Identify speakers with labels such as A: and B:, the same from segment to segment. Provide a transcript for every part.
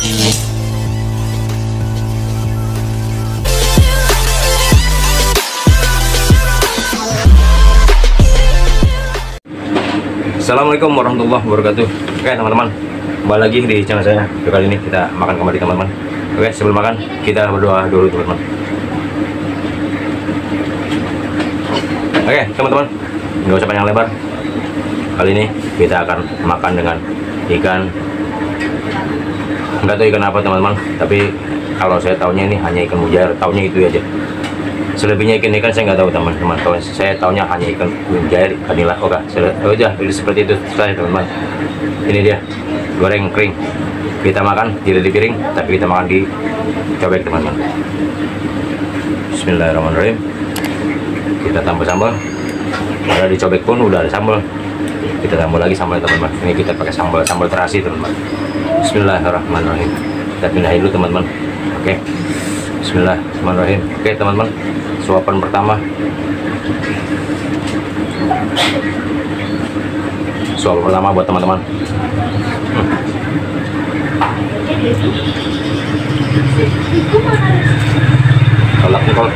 A: Assalamualaikum warahmatullahi wabarakatuh. Oke teman-teman, kembali lagi di channel saya. Kali ini kita makan kembali teman-teman. Oke, sebelum makan kita berdoa dulu teman-teman. Oke teman-teman, nggak usah panjang lebar. Kali ini kita akan makan dengan ikan, nggak tahu ikan apa teman-teman, tapi kalau saya tahunya ini hanya ikan mujair, tahunya itu aja. Selebihnya ikan-ikan saya nggak tahu teman-teman. Kalau saya tahunya hanya ikan mujair, ikan nila. Oke, udah seperti itu saya teman-teman. Ini dia goreng kering. Kita makan tidak di piring, tapi kita makan di cobek teman-teman. Bismillahirrahmanirrahim. Kita tambah sambal. Ada di cobek pun udah ada sambal. Kita tambah lagi sambal teman-teman. Ini kita pakai sambal terasi teman-teman. Bismillahirrahmanirrahim. Kita pindahin dulu teman-teman. Oke. Bismillahirrahmanirrahim. Oke teman-teman, suapan pertama. Suapan pertama buat teman-teman. Kolak nih kol.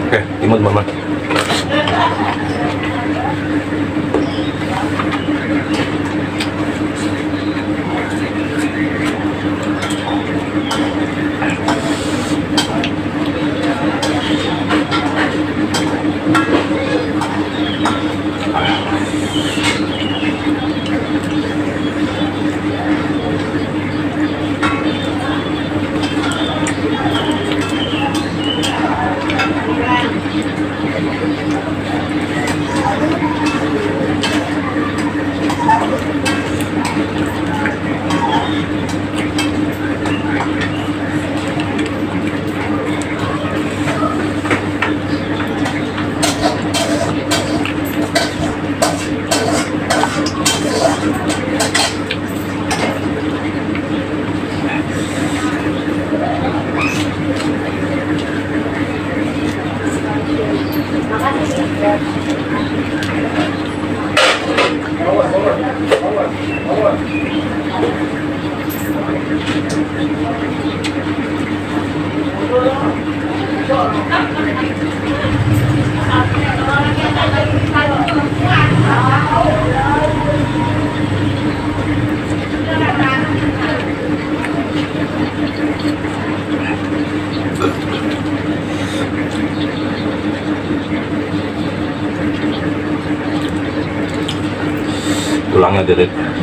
A: Oke, imut teman-teman.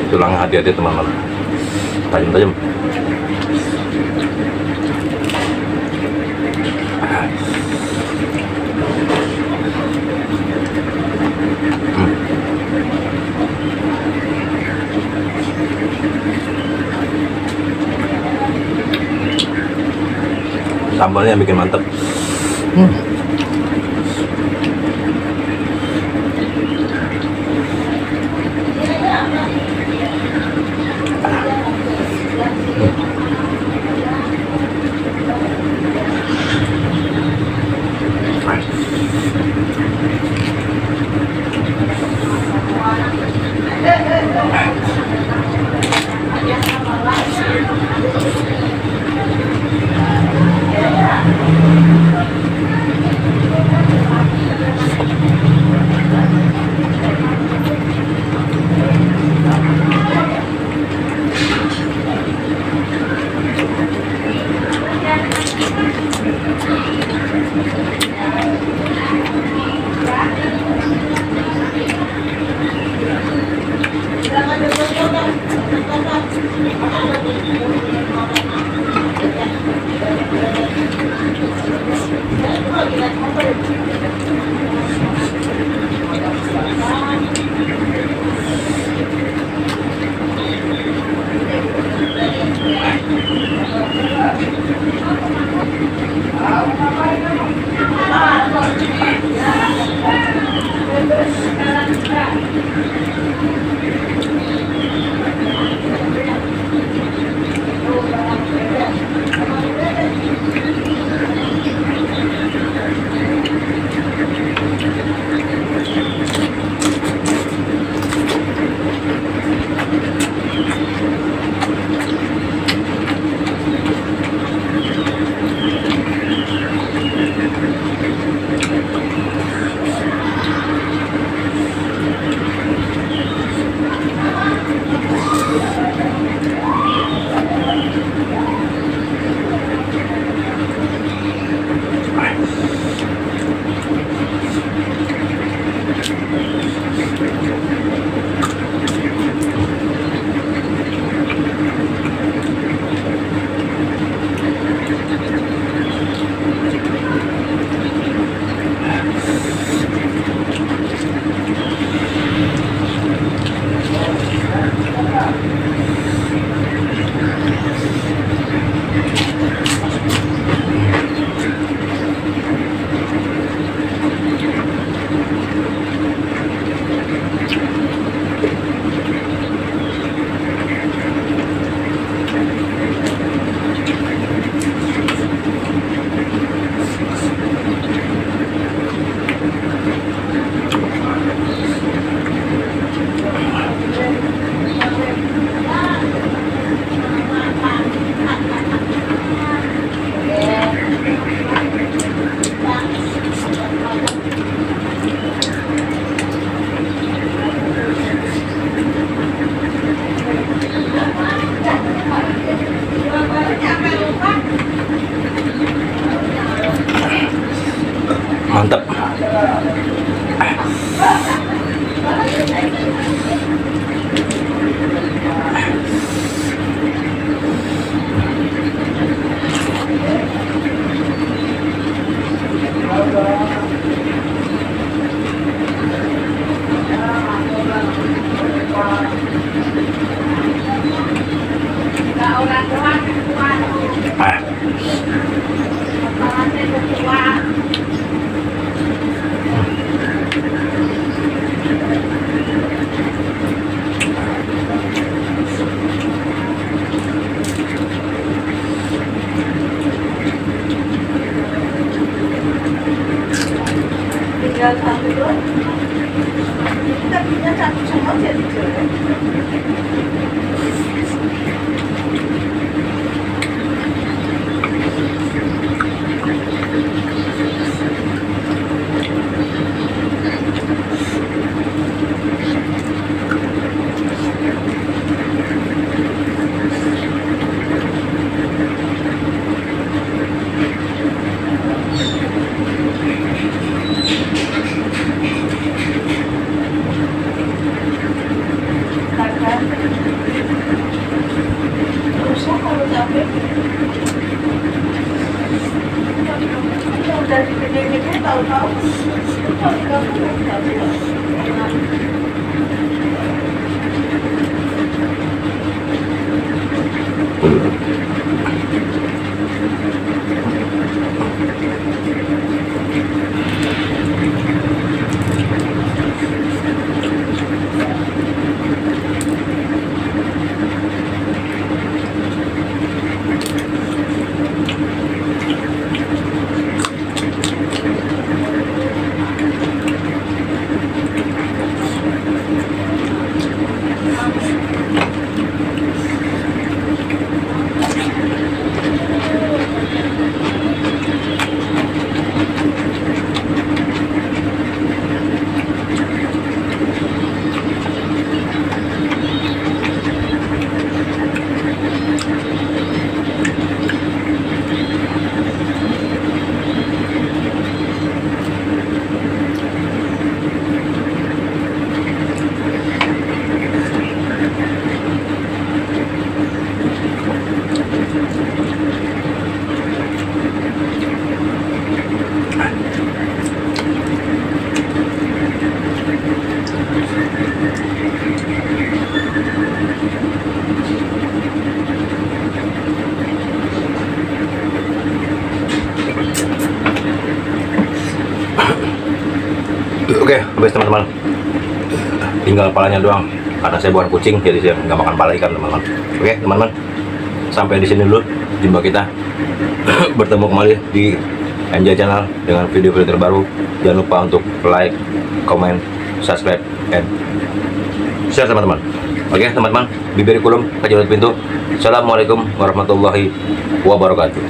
A: Tulangnya hati-hati teman-teman, tajam-tajam. Sambalnya bikin mantep. Mantap.
B: Tinggal satu doang. Kita punya satu sama jadi jelek. Rusak kalau capek. Udah gede-gede tahu-tahu.
A: habis teman-teman. Tinggal palanya doang. Karena saya bukan kucing, jadi saya nggak makan pala ikan teman-teman. Oke teman-teman, sampai di sini dulu jumpa kita. Bertemu kembali di MJ Channel dengan video-video terbaru. Jangan lupa untuk like, comment, subscribe, and share teman-teman. Oke teman-teman, bibir kulum, kejauhan pintu. Assalamualaikum warahmatullahi wabarakatuh.